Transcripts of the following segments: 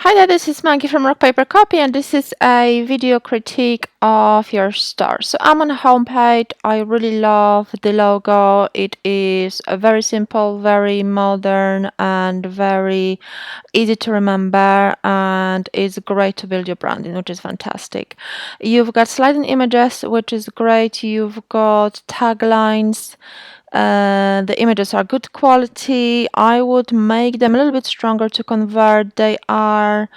Hi there, this is Maggie from Rock Paper Copy, and this is a video critique of your store. So I'm on the homepage. I really love the logo. It is very simple, very modern, and very easy to remember, and it's great to build your branding, which is fantastic. You've got sliding images, which is great. You've got taglines. The images are good quality. I would make them a little bit stronger to convert. They are,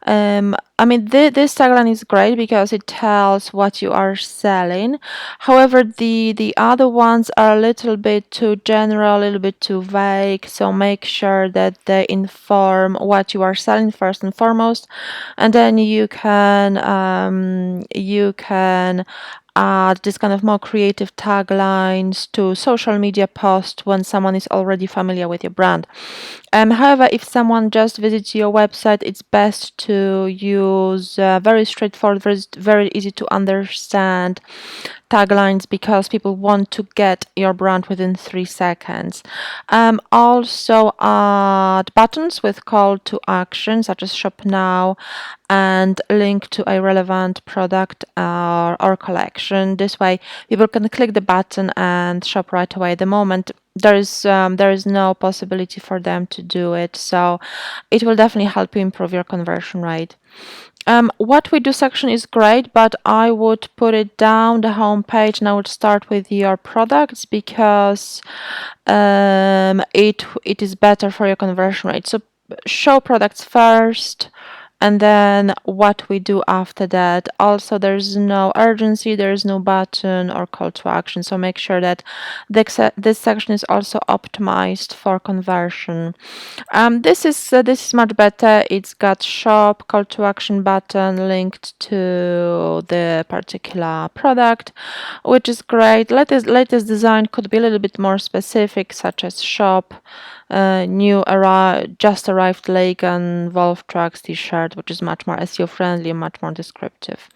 this tagline is great because it tells what you are selling. However, the other ones are a little bit too general, a little bit too vague. So make sure that they inform what you are selling first and foremost, and then you can add this kind of more creative taglines to social media posts when someone is already familiar with your brand. However, if someone just visits your website, it's best to use very straightforward, very easy to understand taglines because people want to get your brand within 3 seconds. Also add buttons with call to action such as shop now and link to a relevant product or collection. This way people can click the button and shop right away. The moment there is no possibility for them to do it, so it will definitely help you improve your conversion rate. What we do section is great, but I would put it down the home page and I would start with your products because it is better for your conversion rate. So show products first, and then what we do after that. Also, there's no urgency, there's no button or call to action, so make sure that this section is also optimized for conversion. This is much better. It's got shop, call to action button linked to the particular product, which is great. Latest design could be a little bit more specific, such as shop, just arrived Lake and Wolf Trucks t-shirt, which is much more SEO friendly and much more descriptive.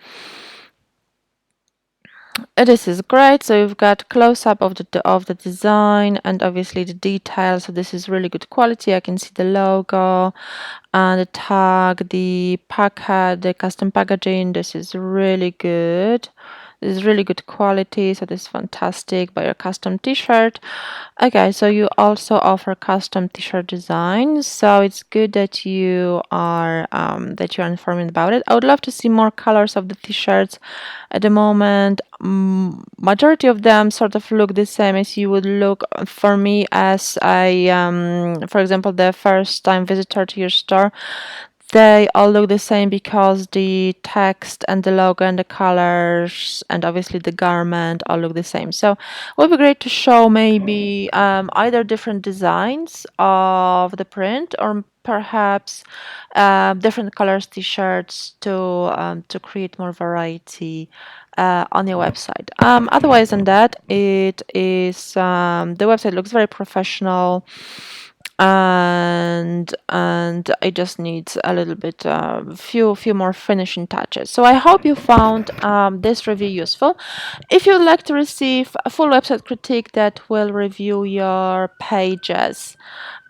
This is great. So you've got close-up of the design and obviously the details. So this is really good quality. I can see the logo and the tag, the package, the custom packaging. This is really good. This is really good quality, so this is fantastic. Buy your custom t-shirt. Okay, so you also offer custom t-shirt designs, so it's good that you are informing about it. I would love to see more colors of the t-shirts. At the moment, majority of them sort of look the same as you would look for me as for example, the first time visitor to your store. They all look the same because the text and the logo and the colors and obviously the garment all look the same. So it would be great to show maybe either different designs of the print or perhaps different colors t-shirts to create more variety on your website. Otherwise than that, it is the website looks very professional, and it just needs a little bit few more finishing touches. So I hope you found this review useful. If you'd like to receive a full website critique that will review your pages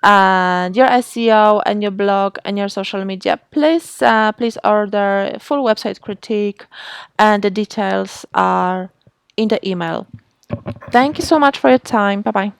and your SEO and your blog and your social media, please order a full website critique, and the details are in the email. Thank you so much for your time. Bye bye.